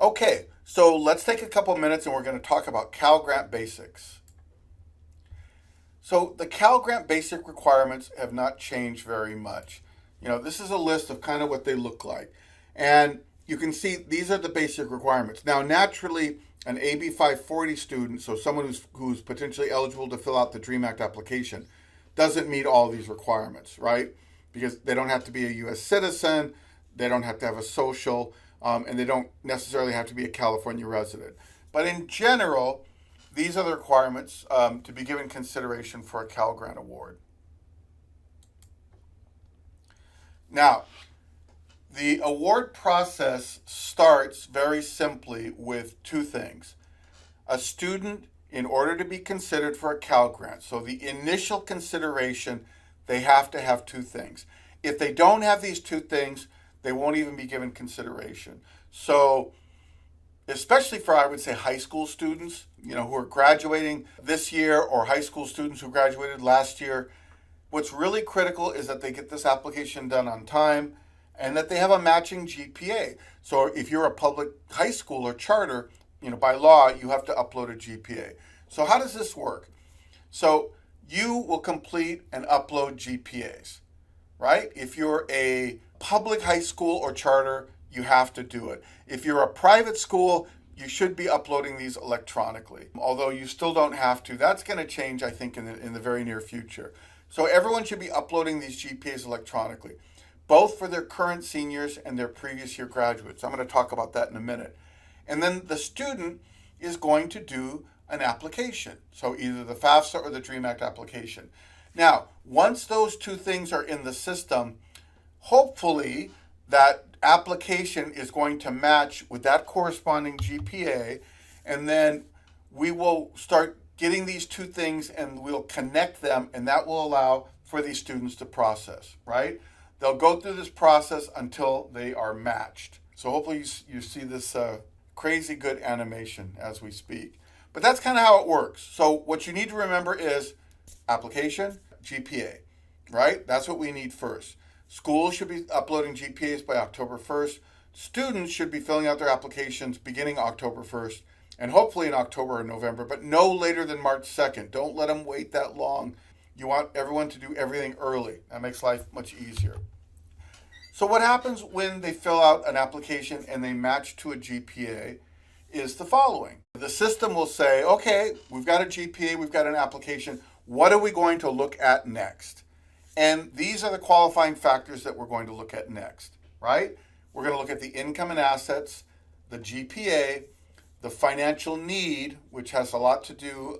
Okay, so let's take a couple minutes and we're going to talk about Cal Grant basics. So the Cal Grant basic requirements have not changed very much. This is a list of kind of what they look like. And you can see these are the basic requirements. Now, naturally, an AB 540 student, so someone who's potentially eligible to fill out the DREAM Act application, doesn't meet all these requirements, right? Because they don't have to be a U.S. citizen, they don't have to have a social, and they don't necessarily have to be a California resident. But in general, these are the requirements to be given consideration for a Cal Grant award. Now, the award process starts very simply with two things. A student, in order to be considered for a Cal Grant, so the initial consideration, they have to have two things. If they don't have these two things, they won't even be given consideration. So, especially for, I would say, high school students, who are graduating this year, or high school students who graduated last year, what's really critical is that they get this application done on time and that they have a matching GPA. So if you're a public high school or charter, by law, you have to upload a GPA. So how does this work? So you will complete and upload GPAs, right? If you're a public high school or charter, you have to do it. If you're a private school, you should be uploading these electronically, although you still don't have to. That's going to change, I think, in the very near future. So everyone should be uploading these GPAs electronically, both for their current seniors and their previous year graduates. I'm going to talk about that in a minute. And then the student is going to do an application, so either the FAFSA or the DREAM Act application. Now, once those two things are in the system, hopefully that application is going to match with that corresponding GPA, and then we will start getting these two things and we'll connect them, and that will allow for these students to process, right? They'll go through this process until they are matched. So hopefully you see this crazy good animation as we speak. But that's kind of how it works. So what you need to remember is application, GPA, right? That's what we need first. Schools should be uploading GPAs by October 1st. Students should be filling out their applications beginning October 1st, and hopefully in October or November, but no later than March 2nd. Don't let them wait that long. You want everyone to do everything early. That makes life much easier. So what happens when they fill out an application and they match to a GPA is the following. The system will say, okay, we've got a GPA, we've got an application. What are we going to look at next? And these are the qualifying factors that we're going to look at next, right? We're going to look at the income and assets, the GPA, the financial need, which has a lot to do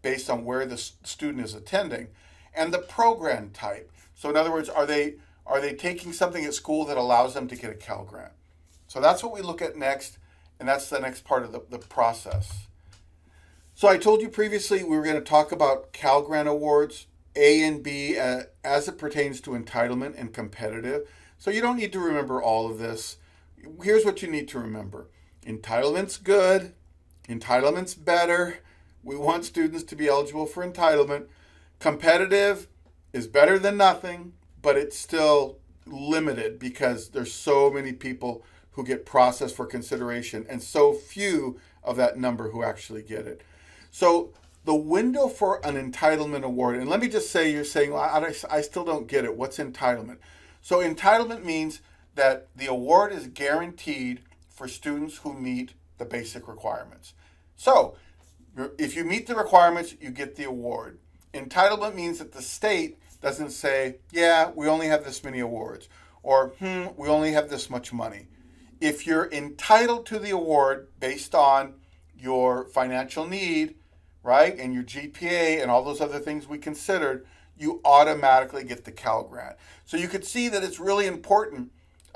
based on where the student is attending, and the program type. So in other words, are they taking something at school that allows them to get a Cal Grant? So that's what we look at next, and that's the next part of the process. So I told you previously we were going to talk about Cal Grant awards, A and B, as it pertains to entitlement and competitive. So you don't need to remember all of this. Here's what you need to remember. Entitlement's good. Entitlement's better. We want students to be eligible for entitlement. Competitive is better than nothing, but it's still limited because there's so many people who get processed for consideration and so few of that number who actually get it. So the window for an entitlement award, and let me just say, you're saying, well, I still don't get it. What's entitlement? So entitlement means that the award is guaranteed for students who meet the basic requirements. So if you meet the requirements, you get the award. Entitlement means that the state doesn't say, yeah, we only have this many awards, or we only have this much money. If you're entitled to the award based on your financial need, right, and your GPA and all those other things we considered, you automatically get the Cal Grant. So you could see that it's really important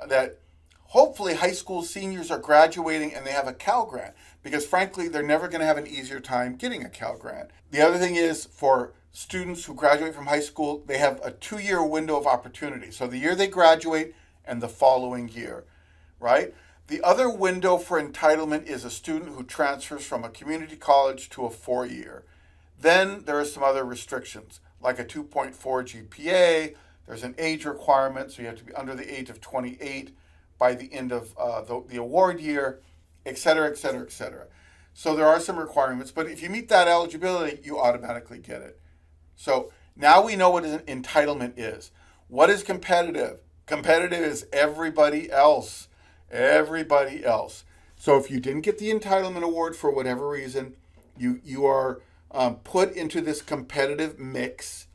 that hopefully high school seniors are graduating and they have a Cal Grant, because frankly, they're never going to have an easier time getting a Cal Grant. The other thing is, for students who graduate from high school, they have a 2-year window of opportunity. So the year they graduate and the following year, right? The other window for entitlement is a student who transfers from a community college to a 4-year. Then there are some other restrictions, like a 2.4 GPA. There's an age requirement, so you have to be under the age of 28 by the end of the award year. et cetera, et cetera, et cetera. So there are some requirements, but if you meet that eligibility, you automatically get it. So now we know what an entitlement is. What is competitive? Competitive is everybody else. Everybody else. So if you didn't get the entitlement award for whatever reason, you are put into this competitive mix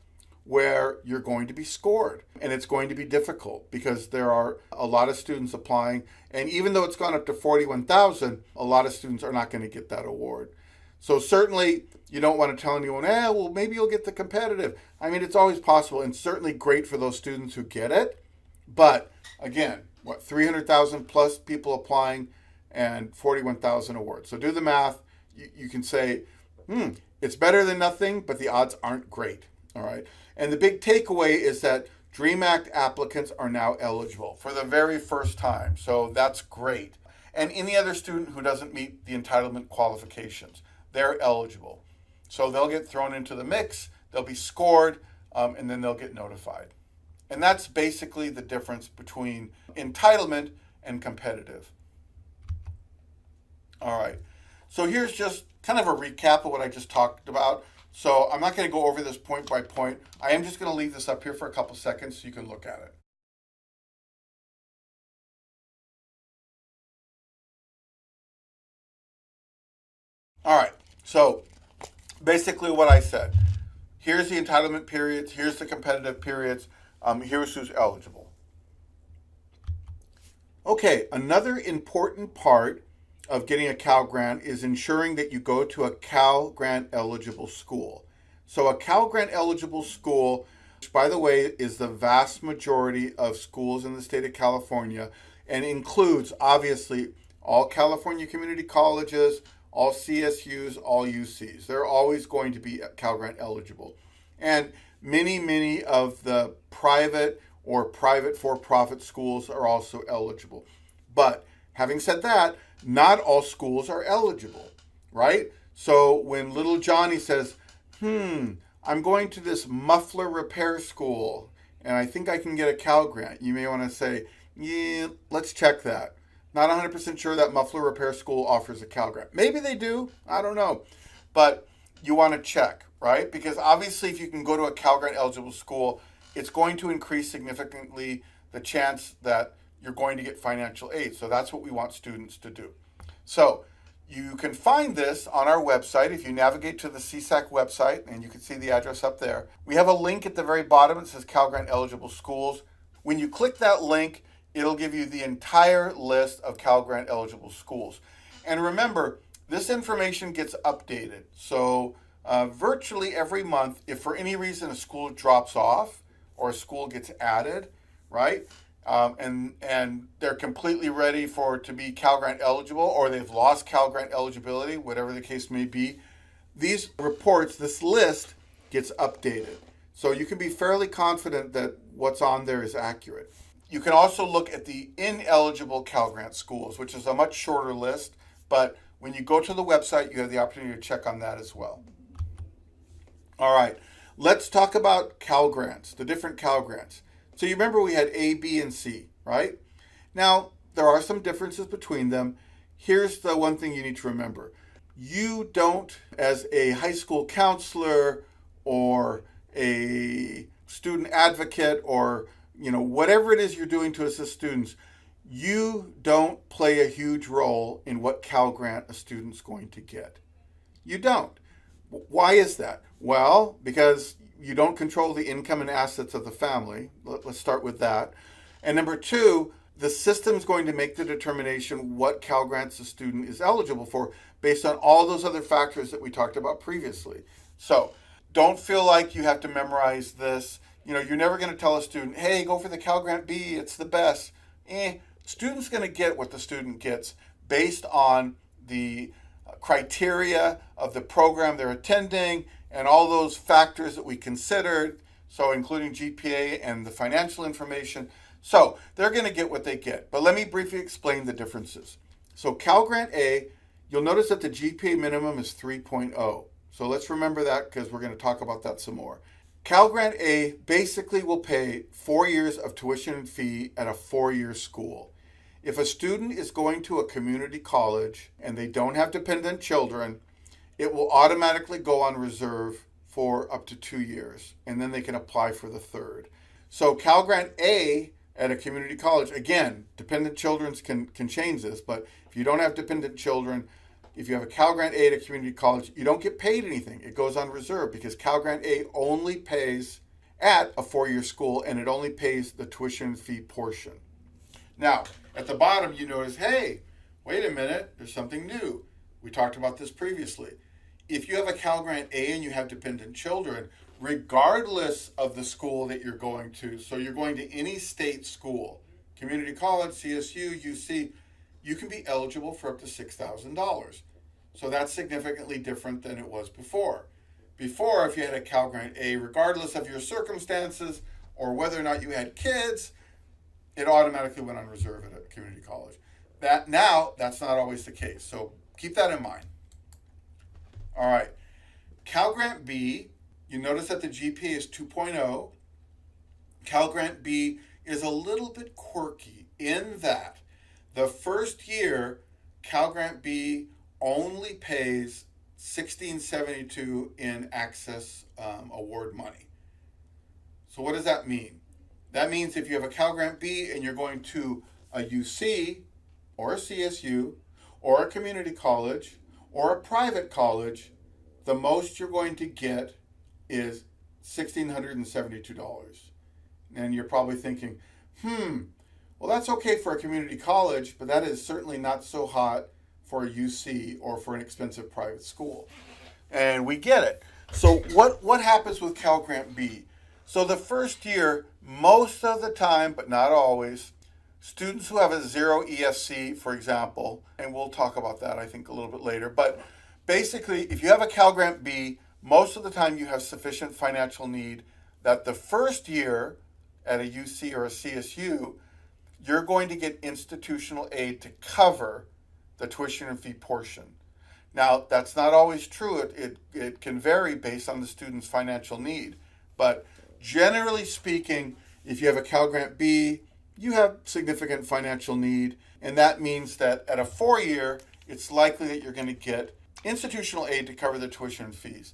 where you're going to be scored. And it's going to be difficult because there are a lot of students applying. And even though it's gone up to 41,000, a lot of students are not going to get that award. So certainly you don't want to tell anyone, well, maybe you'll get the competitive. I mean, it's always possible and certainly great for those students who get it. But again, 300,000 plus people applying and 41,000 awards. So do the math. You can say, it's better than nothing, but the odds aren't great. All right. And the big takeaway is that DREAM Act applicants are now eligible for the very first time. So that's great. And any other student who doesn't meet the entitlement qualifications, they're eligible. So they'll get thrown into the mix, they'll be scored, and then they'll get notified. And that's basically the difference between entitlement and competitive. All right. So here's just kind of a recap of what I just talked about. So I'm not going to go over this point by point. I am just going to leave this up here for a couple seconds so you can look at it. All right. So basically what I said. Here's the entitlement periods. Here's the competitive periods. Here's who's eligible. Okay. Another important part of getting a Cal Grant is ensuring that you go to a Cal Grant eligible school. So a Cal Grant eligible school, which by the way is the vast majority of schools in the state of California and includes obviously all California community colleges, all CSUs, all UCs. They're always going to be Cal Grant eligible. And many of the private or private for-profit schools are also eligible. But having said that, not all schools are eligible, right? So when little Johnny says, I'm going to this muffler repair school and I think I can get a Cal Grant, you may want to say, yeah, let's check that. Not 100% sure that muffler repair school offers a Cal Grant. Maybe they do, I don't know. But you want to check, right? Because obviously if you can go to a Cal Grant eligible school, it's going to increase significantly the chance that you're going to get financial aid. So that's what we want students to do. So you can find this on our website. If you navigate to the CSAC website, and you can see the address up there, we have a link at the very bottom. It says Cal Grant eligible schools. When you click that link, it'll give you the entire list of Cal Grant eligible schools. And remember, this information gets updated. So virtually every month, if for any reason a school drops off or a school gets added, right? And they're completely ready to be Cal Grant eligible, or they've lost Cal Grant eligibility, whatever the case may be. These reports, this list gets updated. So you can be fairly confident that what's on there is accurate. You can also look at the ineligible Cal Grant schools, which is a much shorter list, but when you go to the website, you have the opportunity to check on that as well. All right, let's talk about Cal Grants, the different Cal Grants. So you remember we had A, B, and C, right? Now, there are some differences between them. Here's the one thing you need to remember. You don't, as a high school counselor or a student advocate or whatever it is you're doing to assist students, you don't play a huge role in what Cal Grant a student's going to get. You don't. Why is that? Well, because you don't control the income and assets of the family. Let's start with that. And number two, the system's going to make the determination what Cal Grants a student is eligible for based on all those other factors that we talked about previously. So don't feel like you have to memorize this. You're never going to tell a student, hey, go for the Cal Grant B, it's the best. Student's going to get what the student gets based on the criteria of the program they're attending and all those factors that we considered, so including GPA and the financial information. So they're going to get what they get. But let me briefly explain the differences. So Cal Grant A, you'll notice that the GPA minimum is 3.0. So let's remember that because we're going to talk about that some more. Cal Grant A basically will pay 4 years of tuition and fee at a 4-year school. if a student is going to a community college and they don't have dependent children, it will automatically go on reserve for up to 2 years, and then they can apply for the third. So Cal Grant A at a community college, again, dependent children can change this, but if you don't have dependent children, if you have a Cal Grant A at a community college, you don't get paid anything. It goes on reserve because Cal Grant A only pays at a 4-year school, and it only pays the tuition fee portion. Now, at the bottom, you notice, hey, wait a minute, there's something new. We talked about this previously. If you have a Cal Grant A and you have dependent children, regardless of the school that you're going to, so you're going to any state school, community college, CSU, UC, you can be eligible for up to $6,000. So that's significantly different than it was before. Before, if you had a Cal Grant A, regardless of your circumstances or whether or not you had kids, it automatically went on reserve at a community college. That's not always the case. So keep that in mind. All right. Cal Grant B, you notice that the GPA is 2.0. Cal Grant B is a little bit quirky in that the first year, Cal Grant B only pays $1,672 in access award money. So what does that mean? That means if you have a Cal Grant B and you're going to a UC or a CSU or a community college or a private college, the most you're going to get is $1,672. And you're probably thinking, well, that's okay for a community college, but that is certainly not so hot for a UC or for an expensive private school. And we get it. So what happens with Cal Grant B? So the first year, most of the time, but not always, students who have a 0 ESC, for example, and we'll talk about that, I think, a little bit later, but basically, if you have a Cal Grant B, most of the time you have sufficient financial need that the first year at a UC or a CSU, you're going to get institutional aid to cover the tuition and fee portion. Now, that's not always true. It can vary based on the student's financial need. But generally speaking, if you have a Cal Grant B, you have significant financial need, and that means that at a 4-year, it's likely that you're going to get institutional aid to cover the tuition and fees.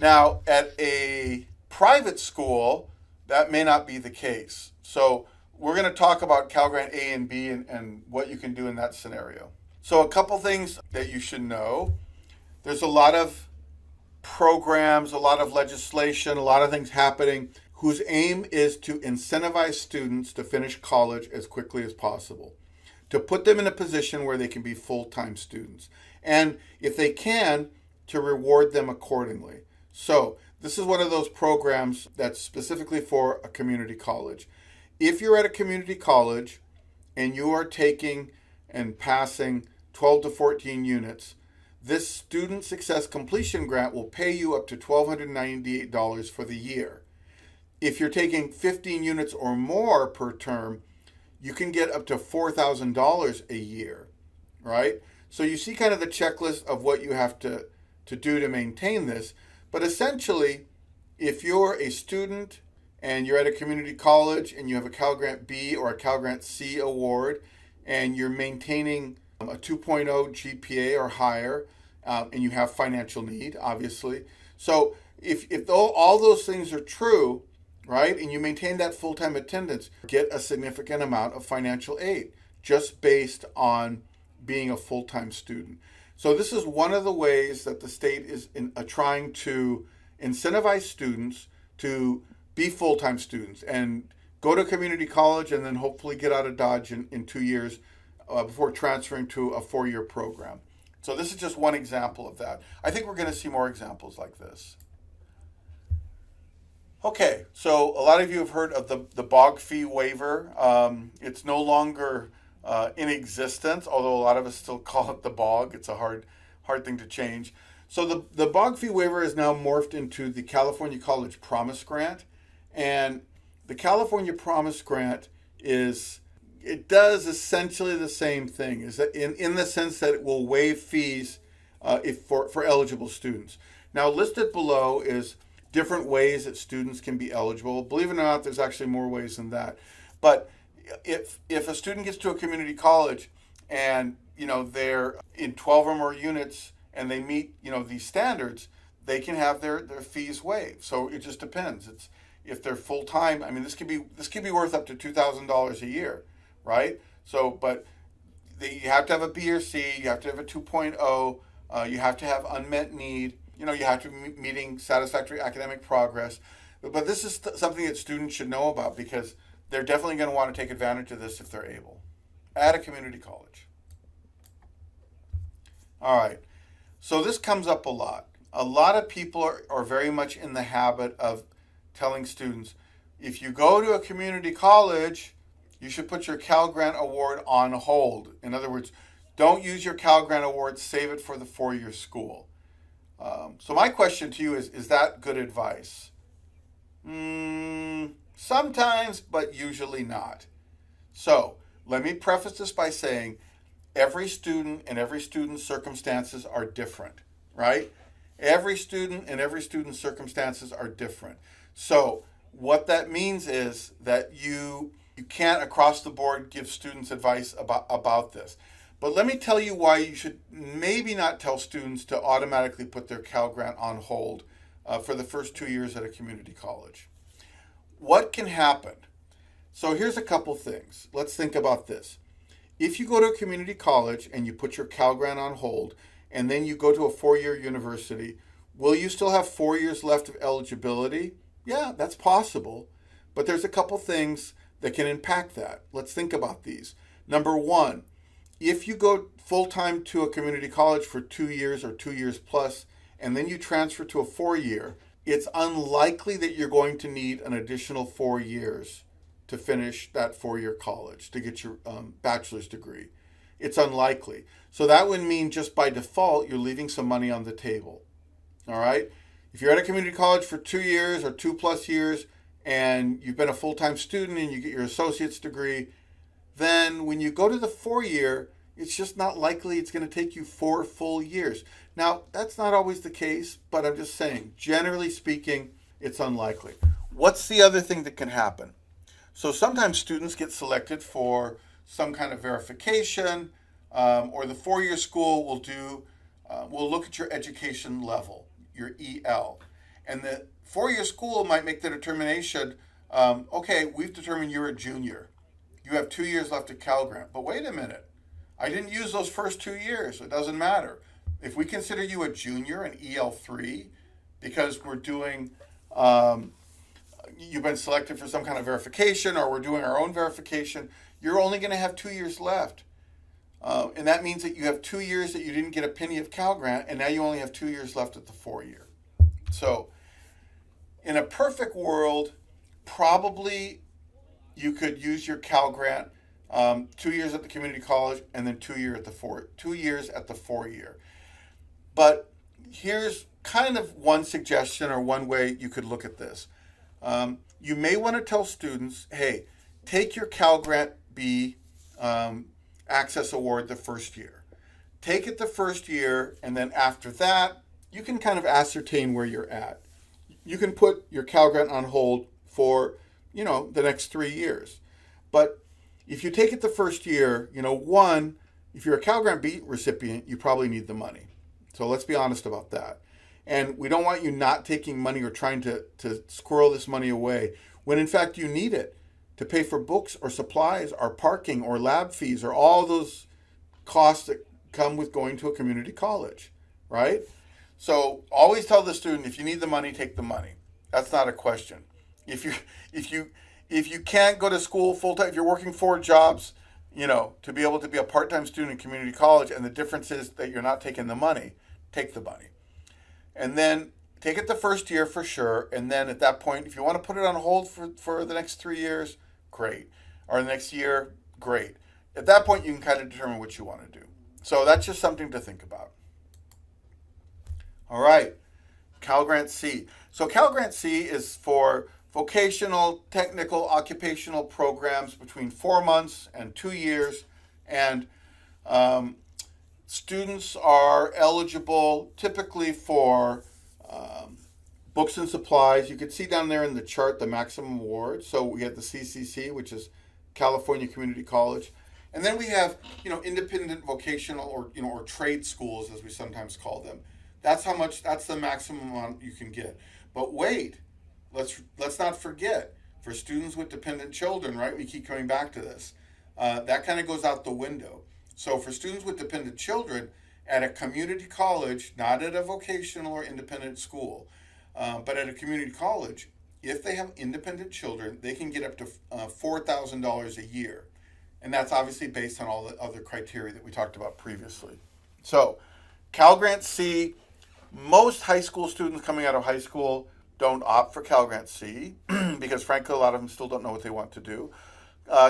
Now, at a private school, that may not be the case. So we're going to talk about Cal Grant A and B and what you can do in that scenario. So a couple things that you should know. There's a lot of programs, a lot of legislation, a lot of things happening whose aim is to incentivize students to finish college as quickly as possible, to put them in a position where they can be full-time students, and if they can, to reward them accordingly. So this is one of those programs that's specifically for a community college. If you're at a community college and you are taking and passing 12 to 14 units, this Student Success Completion Grant will pay you up to $1,298 for the year. If you're taking 15 units or more per term, you can get up to $4,000 a year, right? So you see kind of the checklist of what you have to do to maintain this. But essentially, if you're a student and you're at a community college and you have a Cal Grant B or a Cal Grant C award and you're maintaining a 2.0 GPA or higher, and you have financial need, obviously. So if all those things are true, right, and you maintain that full-time attendance, get a significant amount of financial aid just based on being a full-time student. So this is one of the ways that the state is trying to incentivize students to be full-time students and go to community college and then hopefully get out of Dodge in 2 years before transferring to a 4-year program. So this is just one example of that. I think we're going to see more examples like this. Okay, so a lot of you have heard of the BOG fee waiver. It's no longer in existence, although a lot of us still call it the BOG. It's a hard thing to change. So the BOG fee waiver is now morphed into the California College Promise Grant. And the California Promise Grant it does essentially the same thing, is that in the sense that it will waive fees for eligible students. Now, listed below is different ways that students can be eligible. Believe it or not, there's actually more ways than that. But if a student gets to a community college and they're in 12 or more units and they meet these standards, they can have their fees waived. So it just depends. It's if they're full time. I mean, this could be worth up to $2,000 a year, right? So, but you have to have a B or C. You have to have a 2.0. You have to have unmet need. You have to be meeting satisfactory academic progress. But this is something that students should know about because they're definitely going to want to take advantage of this if they're able at a community college. All right. So this comes up a lot. A lot of people are very much in the habit of telling students, if you go to a community college, you should put your Cal Grant Award on hold. In other words, don't use your Cal Grant Award, save it for the four-year school. So my question to you is that good advice? Sometimes, but usually not. So let me preface this by saying every student and every student's circumstances are different, right? Every student and every student's circumstances are different. So what that means is that you can't across the board give students advice about this. But let me tell you why you should maybe not tell students to automatically put their Cal Grant on hold for the first 2 years at a community college. What can happen? So here's a couple things. Let's think about this. If you go to a community college and you put your Cal Grant on hold and then you go to a four-year university, will you still have 4 years left of eligibility? Yeah, that's possible. But there's a couple things that can impact that. Let's think about these. Number one, if you go full-time to a community college for 2 years or 2 years plus, and then you transfer to a 4-year, it's unlikely that you're going to need an additional 4 years to finish that 4-year college, to get your bachelor's degree. It's unlikely. So that would mean just by default, you're leaving some money on the table. All right? If you're at a community college for 2 years or 2+ years, and you've been a full-time student and you get your associate's degree, then when you go to the 4-year, it's just not likely it's going to take you 4 full years. Now, that's not always the case, but I'm just saying, generally speaking, it's unlikely. What's the other thing that can happen? So sometimes students get selected for some kind of verification, or the 4-year school will look at your education level, your EL. And the 4-year school might make the determination, okay, we've determined you're a junior. You have 2 years left of Cal Grant. But wait a minute. I didn't use those first 2 years. It doesn't matter. If we consider you a junior, an EL3, because we're doing, you've been selected for some kind of verification or we're doing our own verification, you're only going to have 2 years left. And that means that you have 2 years that you didn't get a penny of Cal Grant, and now you only have 2 years left at the 4-year. So in a perfect world, probably you could use your Cal Grant 2 years at the community college and then 2 years at the 4-year. But here's kind of one suggestion or one way you could look at this. You may want to tell students, hey, take your Cal Grant B Access Award the first year. Take it the first year, and then after that, you can kind of ascertain where you're at. You can put your Cal Grant on hold for, the next 3 years. But if you take it the first year, one, if you're a Cal Grant B recipient, you probably need the money. So let's be honest about that. And we don't want you not taking money or trying to squirrel this money away when in fact you need it to pay for books or supplies or parking or lab fees or all those costs that come with going to a community college, right? So always tell the student, if you need the money, take the money. That's not a question. If you can't go to school full-time, if you're working 4 jobs, to be able to be a part-time student in community college, and the difference is that you're not taking the money, take the money. And then take it the first year for sure. And then at that point, if you want to put it on hold for the next 3 years, great. Or the next year, great. At that point, you can kind of determine what you want to do. So that's just something to think about. All right, Cal Grant C. So Cal Grant C is for vocational, technical, occupational programs between 4 months and 2 years. And students are eligible typically for books and supplies. You can see down there in the chart the maximum award. So we have the CCC, which is California Community College. And then we have, independent vocational or trade schools, as we sometimes call them. That's the maximum amount you can get. But wait, let's not forget, for students with dependent children, right? We keep coming back to this. That kind of goes out the window. So for students with dependent children, at a community college, not at a vocational or independent school, but at a community college, if they have independent children, they can get up to $4,000 a year. And that's obviously based on all the other criteria that we talked about previously. So, Cal Grant C, most high school students coming out of high school don't opt for Cal Grant C because frankly a lot of them still don't know what they want to do.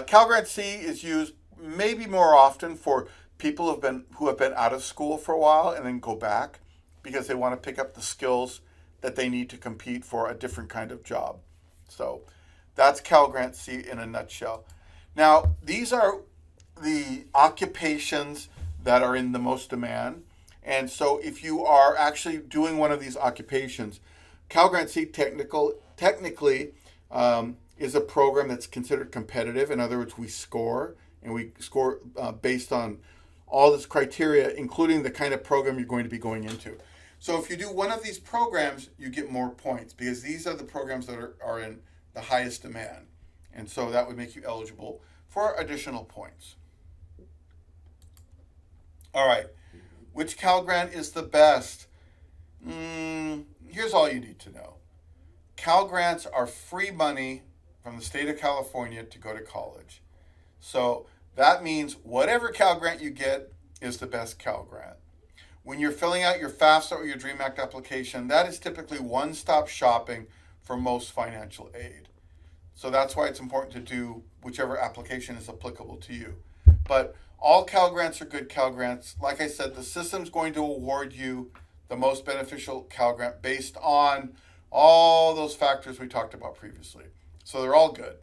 Cal Grant C is used maybe more often for people who have been out of school for a while and then go back because they want to pick up the skills that they need to compete for a different kind of job. So that's Cal Grant C in a nutshell. Now, these are the occupations that are in the most demand. And so if you are actually doing one of these occupations, Cal Grant C technically is a program that's considered competitive. In other words, we score based on all this criteria, including the kind of program you're going to be going into. So if you do one of these programs, you get more points because these are the programs that are in the highest demand. And so that would make you eligible for additional points. All right, which Cal Grant is the best? Here's all you need to know. Cal Grants are free money from the state of California to go to college. So that means whatever Cal Grant you get is the best Cal Grant. When you're filling out your FAFSA or your DREAM Act application, that is typically one-stop shopping for most financial aid. So that's why it's important to do whichever application is applicable to you. But all Cal Grants are good Cal Grants. Like I said, the system's going to award you the most beneficial Cal Grant based on all those factors we talked about previously. So they're all good.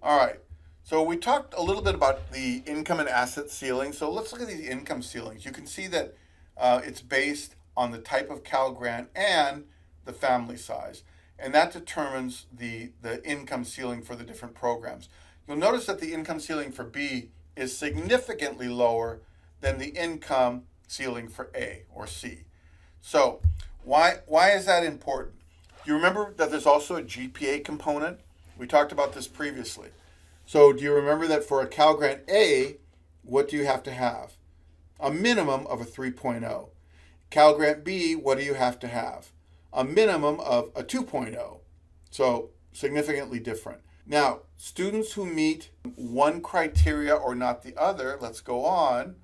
All right. So we talked a little bit about the income and asset ceiling. So let's look at these income ceilings. You can see that it's based on the type of Cal Grant and the family size. And that determines the income ceiling for the different programs. You'll notice that the income ceiling for B is significantly lower than the income ceiling for A or C. So why is that important? You remember that there's also a GPA component? We talked about this previously. So do you remember that for a Cal Grant A, what do you have to have? A minimum of a 3.0. Cal Grant B, what do you have to have? A minimum of a 2.0. So significantly different. Now, students who meet one criteria or not the other, let's go on.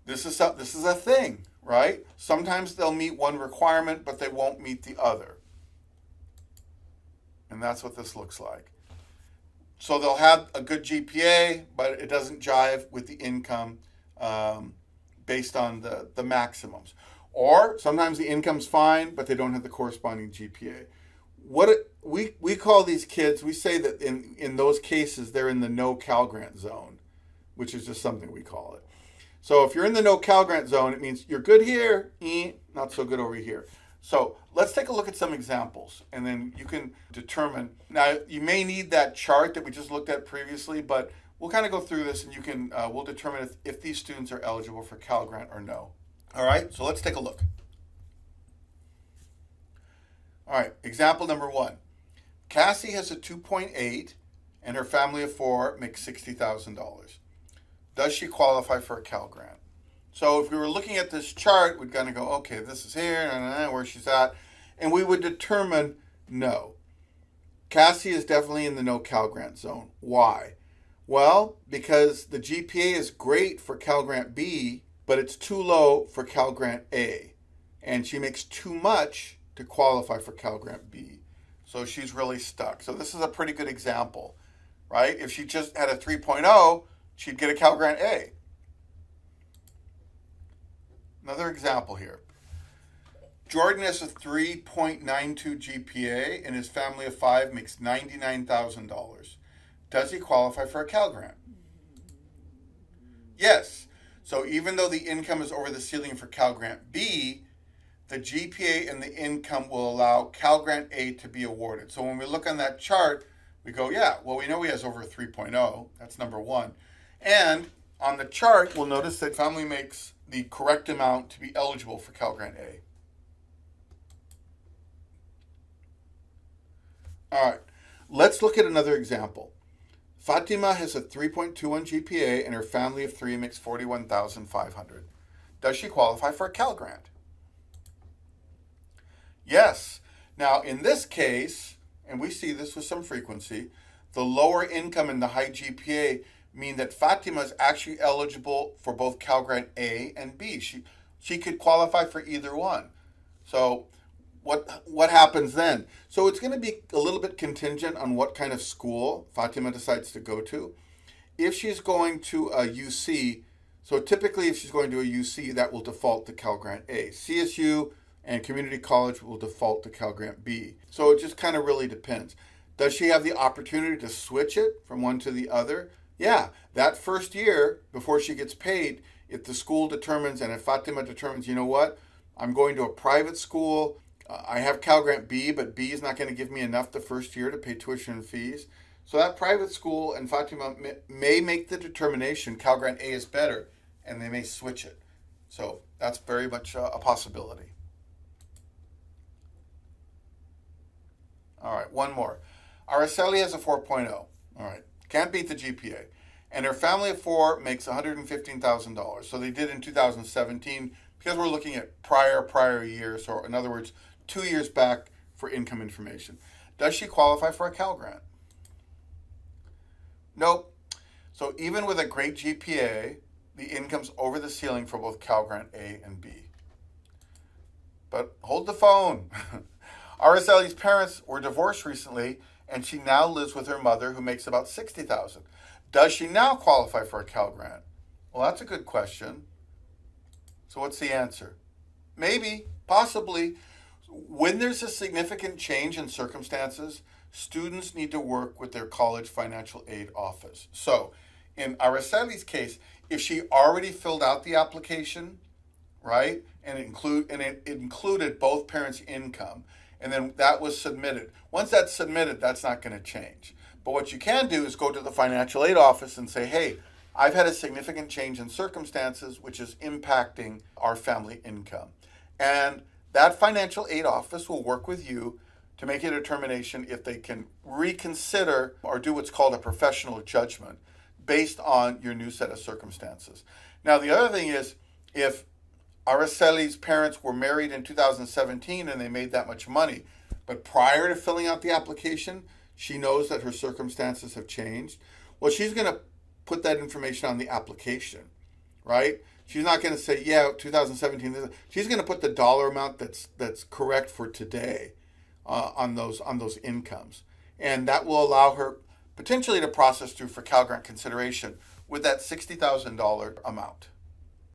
This is a thing, right? Sometimes they'll meet one requirement, but they won't meet the other. And that's what this looks like. So they'll have a good GPA, but it doesn't jive with the income based on the maximums. Or sometimes the income's fine, but they don't have the corresponding GPA. We call these kids, we say that in those cases, they're in the no Cal Grant zone, which is just something we call it. So if you're in the no Cal Grant zone, it means you're good here, not so good over here. So let's take a look at some examples, and then you can determine. Now, you may need that chart that we just looked at previously, but we'll kind of go through this, and we'll determine if these students are eligible for Cal Grant or no. All right, so let's take a look. All right, example number 1. Cassie has a 2.8, and her family of 4 makes $60,000. Does she qualify for a Cal Grant? So if we were looking at this chart, we'd kind of go, okay, this is here, where she's at, and we would determine no. Cassie is definitely in the no Cal Grant zone. Why? Well, because the GPA is great for Cal Grant B, but it's too low for Cal Grant A, and she makes too much to qualify for Cal Grant B. So she's really stuck. So this is a pretty good example, right? If she just had a 3.0, she'd get a Cal Grant A. Another example here. Jordan has a 3.92 GPA and his family of 5 makes $99,000. Does he qualify for a Cal Grant? Yes. So even though the income is over the ceiling for Cal Grant B, the GPA and the income will allow Cal Grant A to be awarded. So when we look on that chart, We go, yeah, well, we know he has over a 3.0. That's number one. And on the chart, we'll notice that family makes the correct amount to be eligible for Cal Grant A. All right, let's look at another example. Fatima has a 3.21 GPA and her family of three makes $41,500. Does she qualify for a Cal Grant? Yes. Now, in this case, and we see this with some frequency, the lower income and the high GPA mean that Fatima is actually eligible for both Cal Grant A and B. She could qualify for either one. So what happens then? So it's going to be a little bit contingent on what kind of school Fatima decides to go to. If she's going to a UC, so typically if she's going to a UC, that will default to Cal Grant A. CSU and community college will default to Cal Grant B. So it just kind of really depends. Does she have the opportunity to switch it from one to the other? Yeah, that first year before she gets paid, if the school determines and if Fatima determines, you know what, I'm going to a private school, I have Cal Grant B, but B is not going to give me enough the first year to pay tuition and fees. So that private school and Fatima may make the determination Cal Grant A is better, and they may switch it. So that's very much a possibility. All right, one more. Araceli has a 4.0. All right, can't beat the GPA. And her family of four makes $115,000. So they did in 2017 because we're looking at prior years, or in other words, 2 years back for income information. Does she qualify for a Cal Grant? Nope. So even with a great GPA, the income's over the ceiling for both Cal Grant A and B. But hold the phone. Araceli's parents were divorced recently, and she now lives with her mother, who makes about $60,000. Does she now qualify for a Cal Grant? Well, that's a good question. So what's the answer? Maybe, possibly. When there's a significant change in circumstances, students need to work with their college financial aid office. So in Araceli's case, if she already filled out the application, right, and it included both parents' income, and then that was submitted. Once that's submitted, that's not going to change. But what you can do is go to the financial aid office and say, hey, I've had a significant change in circumstances which is impacting our family income. And that financial aid office will work with you to make a determination if they can reconsider or do what's called a professional judgment based on your new set of circumstances. Now, the other thing is, if Araceli's parents were married in 2017 and they made that much money, but prior to filling out the application, she knows that her circumstances have changed, well, she's going to put that information on the application, right? She's not going to say, yeah, 2017. She's going to put the dollar amount that's correct for today on those incomes. And that will allow her potentially to process through for Cal Grant consideration with that $60,000 amount.